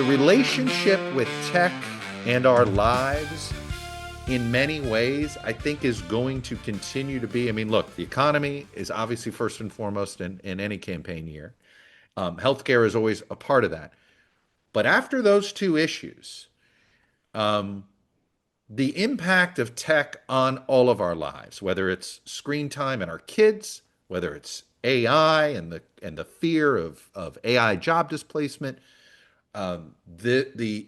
The relationship with tech and our lives, in many ways, I think is going to continue to be. I mean, look, the economy is obviously first and foremost in any campaign year. Healthcare is always a part of that. But after those two issues, um, the impact of tech on all of our lives, whether it's screen time and our kids, whether it's AI and the fear of AI job displacement, the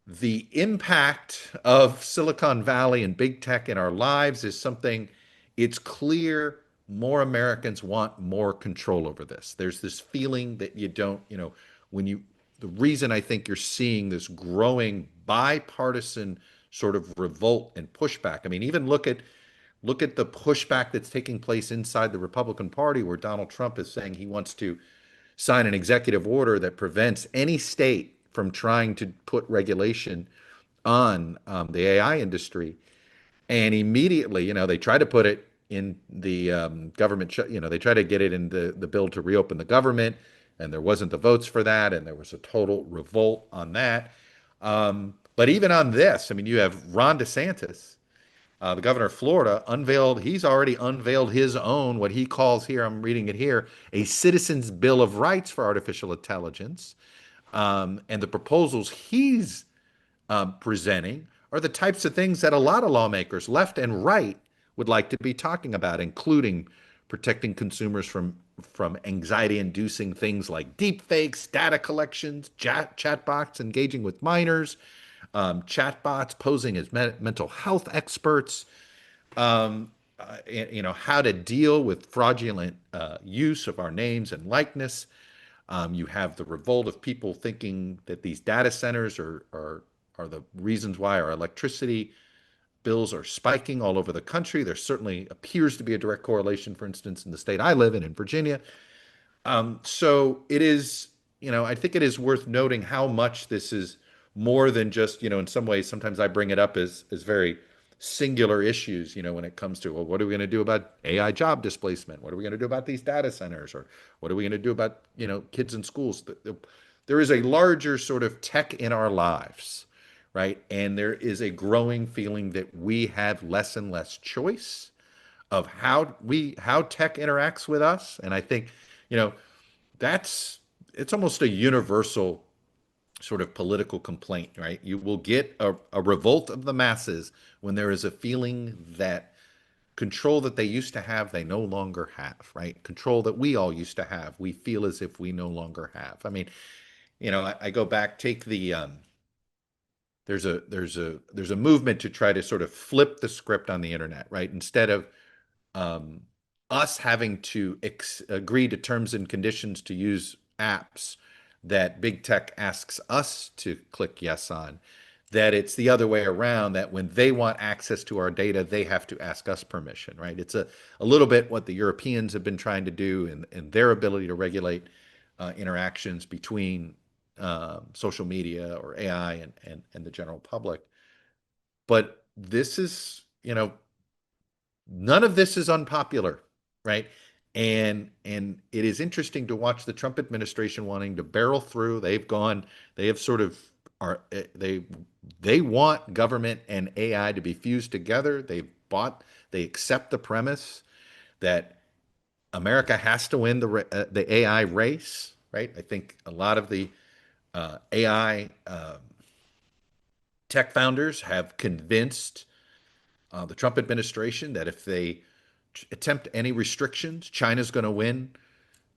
the impact of Silicon Valley and big tech in our lives is something. It's clear more Americans want more control over this. There's this feeling that you don't, when you, the reason I think you're seeing this growing bipartisan sort of revolt and pushback. I mean, even look at the pushback that's taking place inside the Republican Party, where Donald Trump is saying he wants to sign an executive order that prevents any state from trying to put regulation on the AI industry. And immediately, they try to put it in the government, they try to get it in the bill to reopen the government, and there wasn't the votes for that, and there was a total revolt on that. But even on this, I mean, you have Ron DeSantis, the governor of Florida, he's already unveiled his own, what he calls here, I'm reading it here, a citizen's bill of rights for artificial intelligence. And the proposals he's presenting are the types of things that a lot of lawmakers, left and right, would like to be talking about, including protecting consumers from anxiety-inducing things like deepfakes, data collections, chatbots engaging with minors, chatbots posing as mental health experts, how to deal with fraudulent use of our names and likeness. You have the revolt of people thinking that these data centers are the reasons why our electricity bills are spiking all over the country. There certainly appears to be a direct correlation, for instance, in the state I live in Virginia. So it is, I think it is worth noting how much this is more than just, in some ways, sometimes I bring it up as very singular issues, when it comes to, well, what are we going to do about AI job displacement? What are we going to do about these data centers? Or what are we going to do about, kids in schools? There is a larger sort of tech in our lives, right? And there is a growing feeling that we have less and less choice of how tech interacts with us. And I think, you know, that's it's almost a universal sort of political complaint, right? You will get a revolt of the masses when there is a feeling that control that they used to have, they no longer have, right? Control that we all used to have, we feel as if we no longer have. I mean, I go back, take the there's a movement to try to sort of flip the script on the internet, right? Instead of um, us having to agree to terms and conditions to use apps that big tech asks us to click yes on, that it's the other way around, that when they want access to our data, they have to ask us permission, right? It's a little bit what the Europeans have been trying to do in their ability to regulate interactions between social media or AI and the general public. But this is, none of this is unpopular, right? And it is interesting to watch the Trump administration wanting to barrel through. They have sort of are they want government and AI to be fused together. They accept the premise that America has to win the AI race, right? I think a lot of the AI tech founders have convinced the Trump administration that if they attempt any restrictions, China's going to win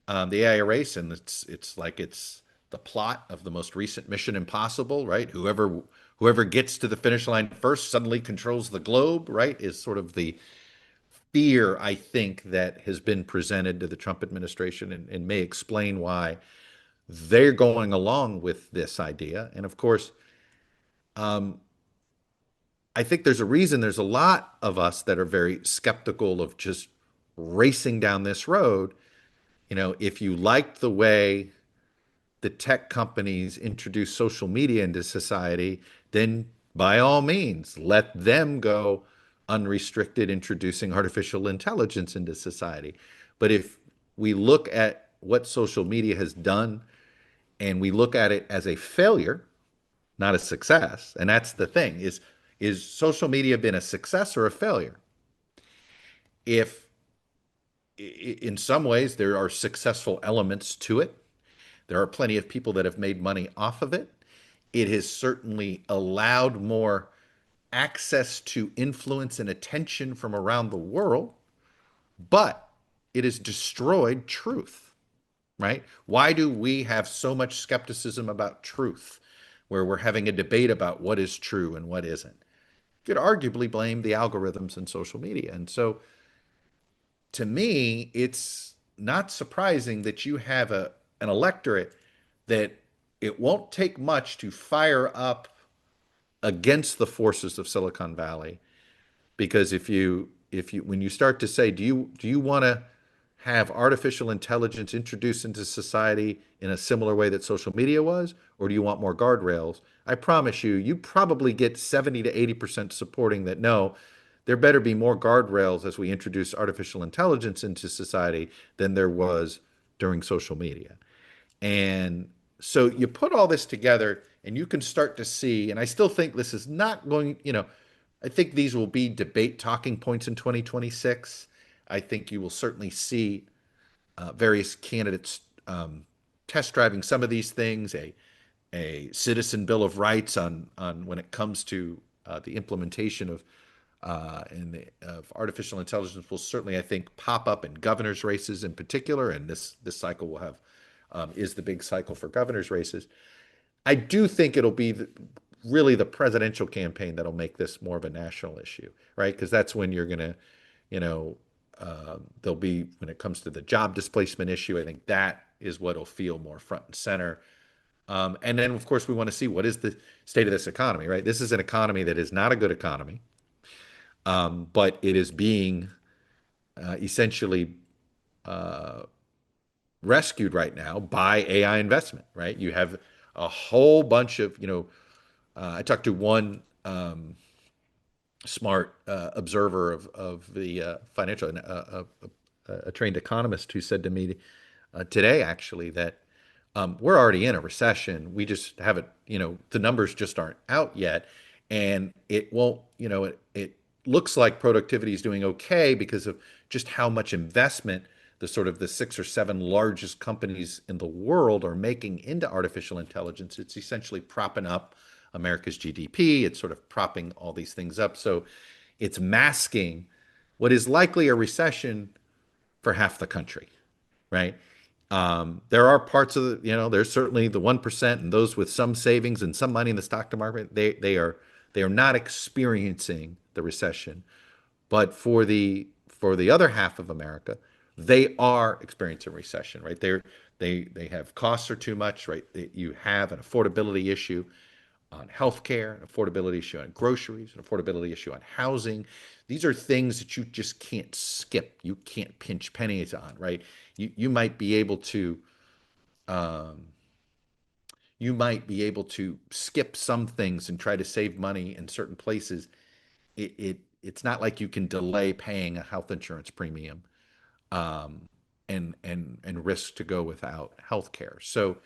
the AI race, and it's the plot of the most recent Mission Impossible, right? Whoever gets to the finish line first suddenly controls the globe, right? Is sort of the fear, I think, that has been presented to the Trump administration, and may explain why they're going along with this idea. And of course, um, I think there's a reason there's a lot of us that are very skeptical of just racing down this road. If you liked the way the tech companies introduce social media into society, then by all means, let them go unrestricted introducing artificial intelligence into society. But if we look at what social media has done and we look at it as a failure, not a success. And that's the thing is social media been a success or a failure? If in some ways there are successful elements to it, there are plenty of people that have made money off of it. It has certainly allowed more access to influence and attention from around the world, but it has destroyed truth, right? Why do we have so much skepticism about truth, where we're having a debate about what is true and what isn't? You could arguably blame the algorithms and social media. And so to me, it's not surprising that you have an electorate that it won't take much to fire up against the forces of Silicon Valley. Because if you when you start to say, do you want to have artificial intelligence introduced into society in a similar way that social media was, or do you want more guardrails? I promise you, you probably get 70 to 80% supporting that no, there better be more guardrails as we introduce artificial intelligence into society than there was during social media. And so you put all this together and you can start to see, and I still think this is not going, I think these will be debate talking points in 2026. I think you will certainly see various candidates test driving some of these things, a citizen bill of rights on when it comes to the implementation of artificial intelligence will certainly, I think, pop up in governors' races in particular, and this cycle will have is the big cycle for governors' races. I do think it'll be really the presidential campaign that'll make this more of a national issue, right? Because that's when you're going to, you know, there'll be, when it comes to the job displacement issue, I think that is what'll feel more front and center. And then, of course, we want to see what is the state of this economy, right? This is an economy that is not a good economy, but it is being essentially rescued right now by AI investment, right? You have a whole bunch of, I talked to one smart observer of the financial, a trained economist who said to me today, actually, that we're already in a recession. We just haven't, the numbers just aren't out yet. And it won't, it looks like productivity is doing okay because of just how much investment the sort of the six or seven largest companies in the world are making into artificial intelligence. It's essentially propping up America's GDP. It's sort of propping all these things up. So it's masking what is likely a recession for half the country, right? There are parts of there's certainly the 1% and those with some savings and some money in the stock market. They are not experiencing the recession, but for the other half of America, they are experiencing recession, right? They have costs are too much, right? You have an affordability issue on healthcare, an affordability issue on groceries, an affordability issue on housing. These are things that you just can't skip. You can't pinch pennies on, right? You might be able to um, you might be able to skip some things and try to save money in certain places. It's not like you can delay paying a health insurance premium um, and risk to go without health care. So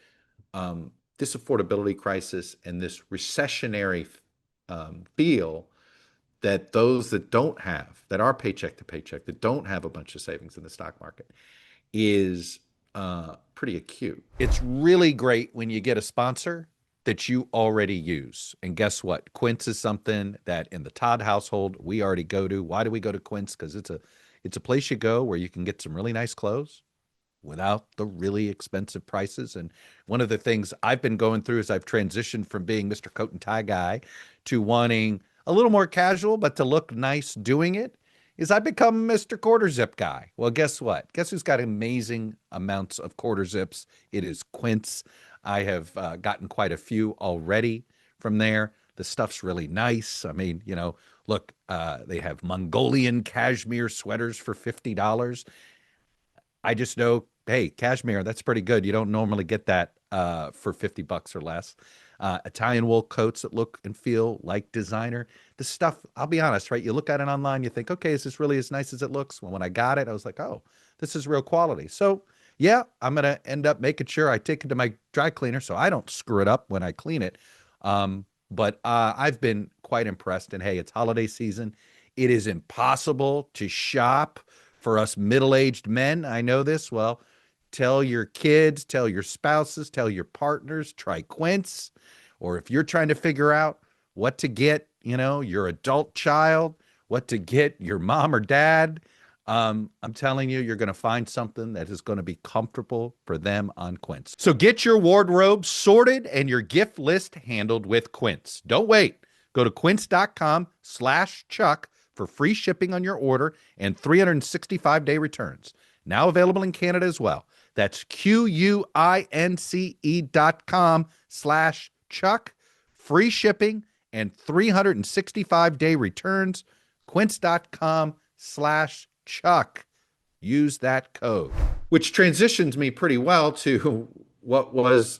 this affordability crisis and this recessionary feel that those that don't have, that are paycheck to paycheck, that don't have a bunch of savings in the stock market, is pretty acute. It's really great when you get a sponsor that you already use. And guess what? Quince is something that in the Todd household we already go to. Why do we go to Quince? Because it's a place you go where you can get some really nice clothes without the really expensive prices. And one of the things I've been going through is I've transitioned from being Mr. Coat and Tie guy to wanting a little more casual, but to look nice doing it, is I've become Mr. Quarter Zip guy. Well, guess what? Guess who's got amazing amounts of quarter zips? It is Quince. I have gotten quite a few already from there. The stuff's really nice. I mean, look, they have Mongolian cashmere sweaters for $50. I just know, hey, cashmere, that's pretty good. You don't normally get that for 50 bucks or less. Italian wool coats that look and feel like designer. The stuff, I'll be honest, right? You look at it online, you think, okay, is this really as nice as it looks? Well, when I got it, I was like, oh, this is real quality. So Yeah, I'm gonna end up making sure I take it to my dry cleaner so I don't screw it up when I clean it. But I've been quite impressed. And hey, it's holiday season. It is impossible to shop for us middle-aged men. I know this. Well, tell your kids, tell your spouses, tell your partners, try Quince. Or if you're trying to figure out what to get, your adult child, what to get your mom or dad, I'm telling you, you're going to find something that is going to be comfortable for them on Quince. So get your wardrobe sorted and your gift list handled with Quince. Don't wait. Go to quince.com/Chuck for free shipping on your order and 365-day returns. Now available in Canada as well. That's QUINCE.com/Chuck. Free shipping and 365-day returns. Quince.com/Chuck. Use that code. Which transitions me pretty well to what was,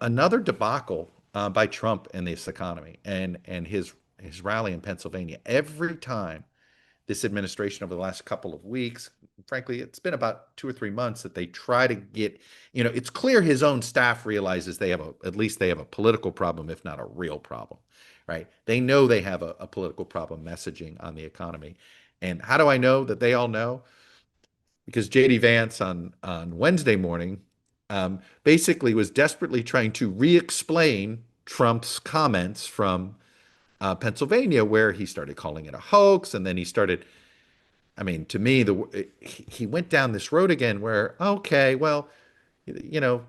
another debacle by Trump and this economy and his rally in Pennsylvania. Every time this administration over the last couple of weeks, frankly, it's been about 2 or 3 months that they try to get, it's clear his own staff realizes at least they have a political problem, if not a real problem, right? They know they have a political problem messaging on the economy. And how do I know that they all know? Because JD Vance on Wednesday morning basically was desperately trying to re-explain Trump's comments from Pennsylvania, where he started calling it a hoax, and then he started. I mean, to me, he went down this road again, where okay, well, you know,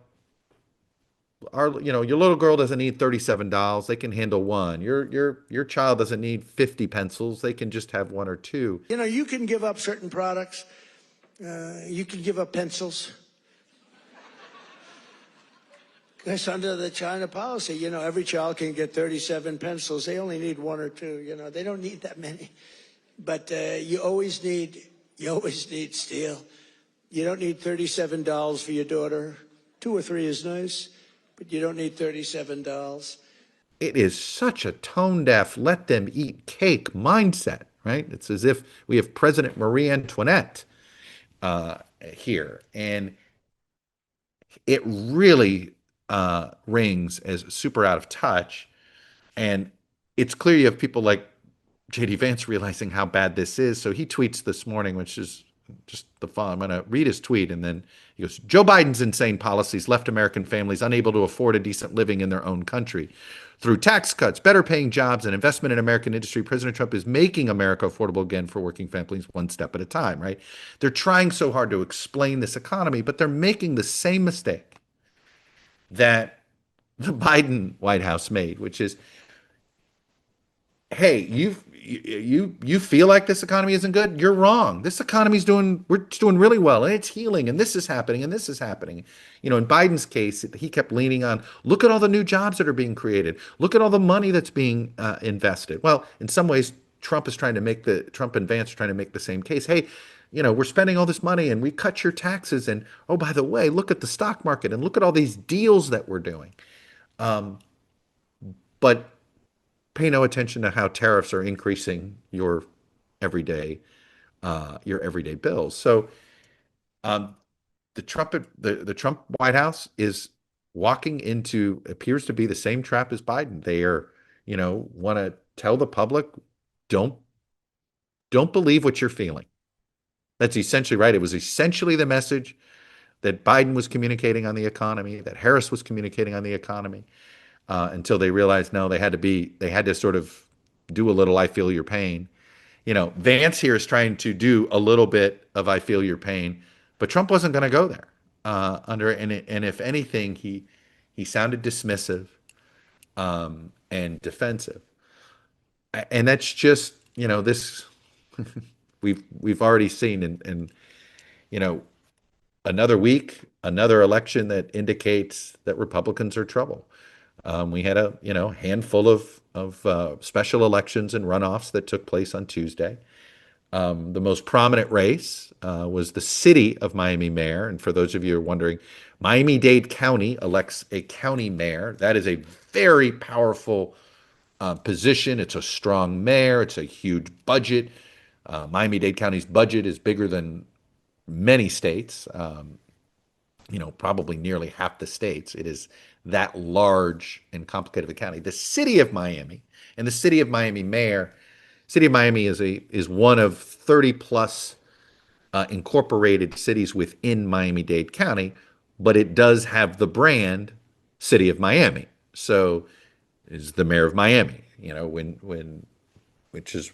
your little girl doesn't need $37. They can handle one. Your child doesn't need 50 pencils. They can just have one or two. You can give up certain products. You can give up pencils. That's under the China policy. Every child can get 37 pencils. They only need one or two. They don't need that many. But you always need steel. You don't need $37 for your daughter. 2 or 3 is nice, but you don't need $37. It is such a tone deaf, let them eat cake mindset, right? It's as if we have President Marie Antoinette here. And it really rings as super out of touch. And it's clear you have people like JD Vance realizing how bad this is. So he tweets this morning, which is just the fun. I'm going to read his tweet. And then he goes, Joe Biden's insane policies left American families unable to afford a decent living in their own country. Through tax cuts, better paying jobs, and investment in American industry, President Trump is making America affordable again for working families one step at a time, right? They're trying so hard to explain this economy, but they're making the same mistake that the Biden White House made, which is, hey, you feel like this economy isn't good? You're wrong. This economy's we're doing really well, and it's healing, and this is happening, and this is happening. In Biden's case, he kept leaning on, look at all the new jobs that are being created. Look at all the money that's being invested. Well, in some ways, Trump and Vance are trying to make the same case. Hey, we're spending all this money, and we cut your taxes, and oh, by the way, look at the stock market, and look at all these deals that we're doing. But pay no attention to how tariffs are increasing everyday your everyday bills. So um, the Trump White House is walking into appears to be the same trap as Biden. They are, want to tell the public, don't don't believe what you're feeling. That's essentially right. It was essentially the message that Biden was communicating on the economy, that Harris was communicating on the economy, until they realized no, they had to sort of do a little "I feel your pain." Vance here is trying to do a little bit of "I feel your pain," but Trump wasn't going to go there. And if anything, he sounded dismissive and defensive, and that's just this we've already seen in you know another week, another election that indicates that Republicans are trouble. We had a handful of special elections and runoffs that took place on Tuesday. The most prominent race was the city of Miami mayor. And for those of you who are wondering, Miami-Dade County elects a county mayor. That is a very powerful position. It's a strong mayor. It's a huge budget. Miami-Dade County's budget is bigger than many states. probably nearly half the states. It is that large and complicated of a county. The city of Miami and the city of Miami mayor, city of Miami is one of 30 plus incorporated cities within Miami-Dade County, but it does have the brand City of Miami. So is the mayor of Miami, which is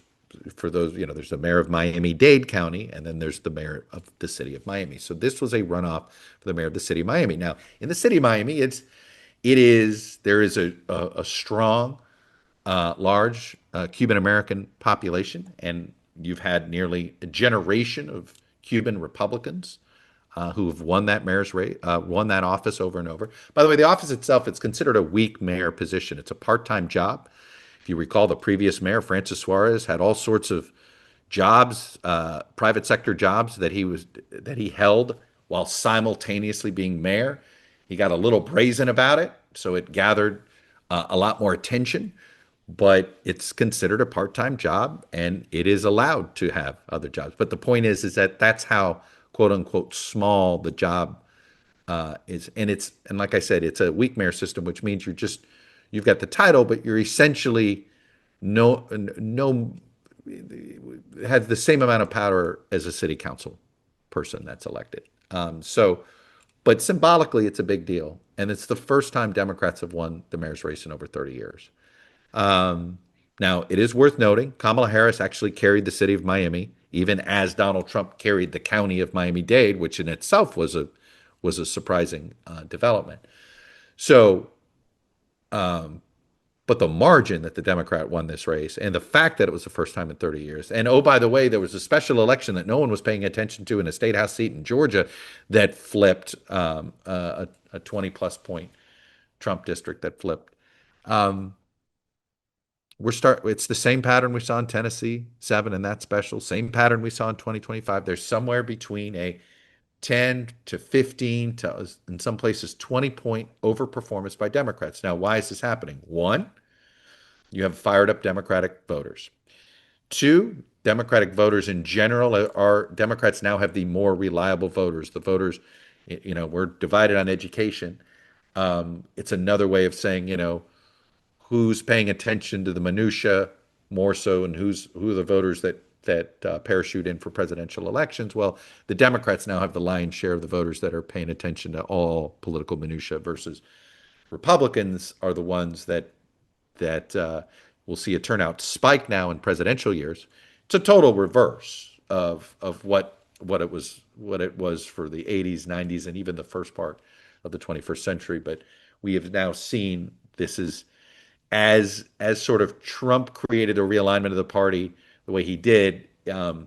for those, there's the mayor of Miami-Dade County, and then there's the mayor of the city of Miami. So this was a runoff for the mayor of the city of Miami. Now, in the city of Miami, there is a strong, large Cuban American population, and you've had nearly a generation of Cuban Republicans who have won that mayor's race, won that office over and over. By the way, the office itself, it's considered a weak mayor position. It's a part-time job. If you recall, the previous mayor, Francis Suarez, had all sorts of jobs, private sector jobs that he held while simultaneously being mayor. He got a little brazen about it, so it gathered a lot more attention. But it's considered a part-time job, and it is allowed to have other jobs. But the point is that that's how quote unquote small the job is, and like I said, it's a weak mayor system, which means you've got the title, but you're essentially no have the same amount of power as a city council person that's elected. But symbolically, it's a big deal, and it's the first time Democrats have won the mayor's race in over 30 years. Now, it is worth noting Kamala Harris actually carried the city of Miami, even as Donald Trump carried the county of Miami-Dade, which in itself was a surprising development. So, but the margin that the Democrat won this race, and the fact that it was the first time in 30 years, and oh, by the way, there was a special election that no one was paying attention to in a state house seat in Georgia that flipped a 20 plus point Trump district that flipped. Um, it's the same pattern we saw in Tennessee 7 and that special, same pattern we saw in 2025. There's somewhere between a 10 to 15 to in some places 20-point overperformance by Democrats. Now, why is this happening? One, you have fired up Democratic voters. Two, Democratic voters in general are Democrats now have the more reliable voters. The voters, we're divided on education. It's another way of saying, who's paying attention to the minutia more so, and who are the voters that parachute in for presidential elections. Well, the Democrats now have the lion's share of the voters that are paying attention to all political minutia, versus Republicans are the ones that will see a turnout spike now in presidential years. It's a total reverse of what it was for the 80s, 90s, and even the first part of the 21st century. But we have now seen this is as sort of Trump created a realignment of the party the way he did, the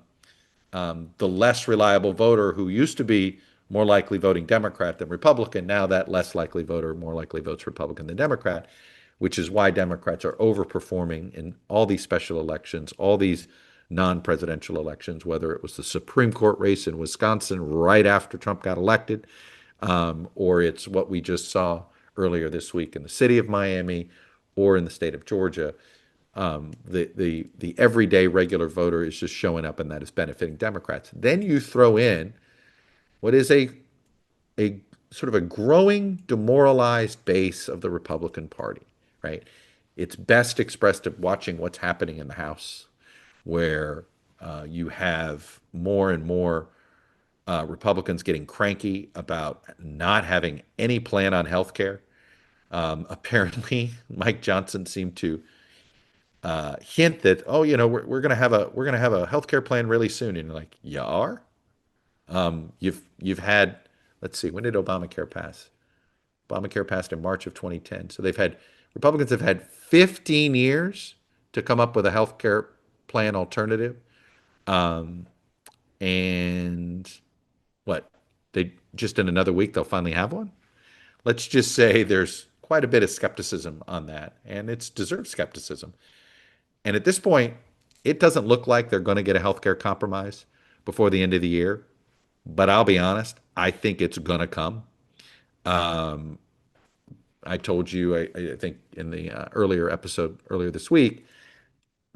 less reliable voter who used to be more likely voting Democrat than Republican, now that less likely voter more likely votes Republican than Democrat, which is why Democrats are overperforming in all these special elections, all these non-presidential elections, whether it was the Supreme Court race in Wisconsin right after Trump got elected, or it's what we just saw earlier this week in the city of Miami, or in the state of Georgia. The everyday regular voter is just showing up, and that is benefiting Democrats. Then you throw in what is a sort of a growing demoralized base of the Republican Party, right? It's best expressed of watching what's happening in the House, where you have more and more Republicans getting cranky about not having any plan on health care. Apparently, Mike Johnson seemed to hint that, oh, we're going to have a healthcare plan really soon, and you're like, you are? You've had, let's see, when did Obamacare pass? Obamacare passed in March of 2010. So Republicans have had 15 years to come up with a healthcare plan alternative, and what? They just in another week they'll finally have one. Let's just say there's quite a bit of skepticism on that, and it's deserved skepticism. And at this point, it doesn't look like they're going to get a healthcare compromise before the end of the year. But I'll be honest, I think it's going to come. Um, I told you, I think in the earlier episode earlier this week,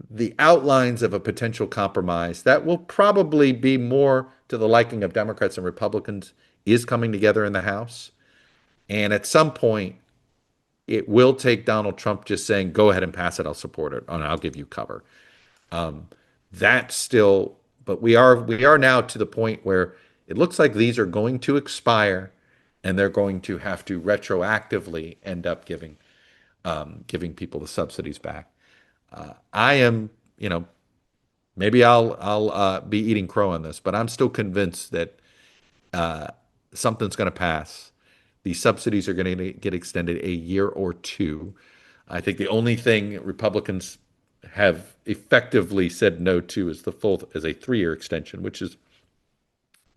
the outlines of a potential compromise that will probably be more to the liking of Democrats and Republicans is coming together in the House. And at some point, it will take Donald Trump just saying, go ahead and pass it. I'll support it and I'll give you cover. Um, that's still, but we are now to the point where it looks like these are going to expire and they're going to have to retroactively end up giving people the subsidies back. I am, maybe I'll be eating crow on this, but I'm still convinced that something's going to pass. These subsidies are going to get extended a year or two. I think the only thing Republicans have effectively said no to is the full as a 3-year extension, which is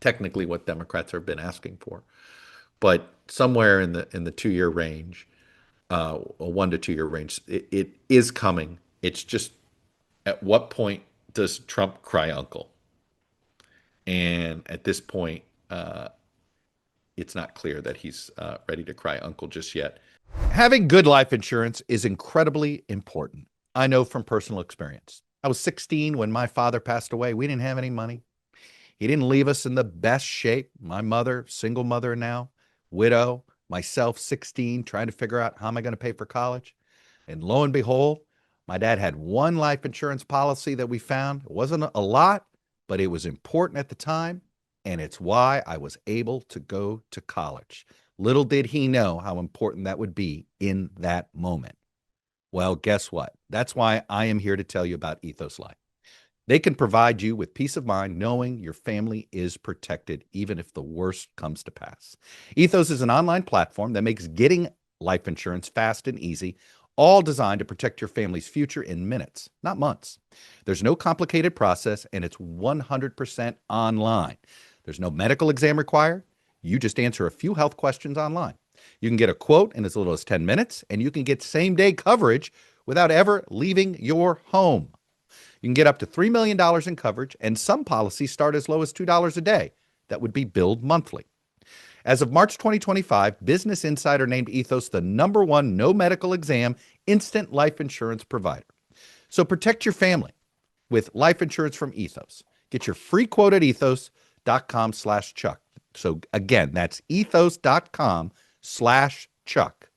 technically what Democrats have been asking for. But somewhere in the 2-year range, a 1 to 2 year range, it is coming. It's just at what point does Trump cry uncle? And at this point, it's not clear that he's ready to cry uncle just yet. Having good life insurance is incredibly important. I know from personal experience. I was 16 when my father passed away. We didn't have any money. He didn't leave us in the best shape. My mother, single mother now, widow, myself, 16, trying to figure out how am I going to pay for college. And lo and behold, my dad had one life insurance policy that we found. It wasn't a lot, but it was important at the time. And it's why I was able to go to college. Little did he know how important that would be in that moment. Well, guess what? That's why I am here to tell you about Ethos Life. They can provide you with peace of mind knowing your family is protected, even if the worst comes to pass. Ethos is an online platform that makes getting life insurance fast and easy, all designed to protect your family's future in minutes, not months. There's no complicated process, and it's 100% online. There's no medical exam required. You just answer a few health questions online. You can get a quote in as little as 10 minutes, and you can get same-day coverage without ever leaving your home. You can get up to $3 million in coverage, and some policies start as low as $2 a day. That would be billed monthly. As of March 2025, Business Insider named Ethos the #1 no medical exam instant life insurance provider. So protect your family with life insurance from Ethos. Get your free quote at ethos.com/Chuck. So again, that's ethos.com/Chuck.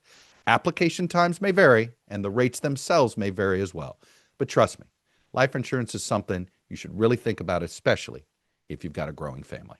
Application times may vary, and the rates themselves may vary as well. But trust me, life insurance is something you should really think about, especially if you've got a growing family.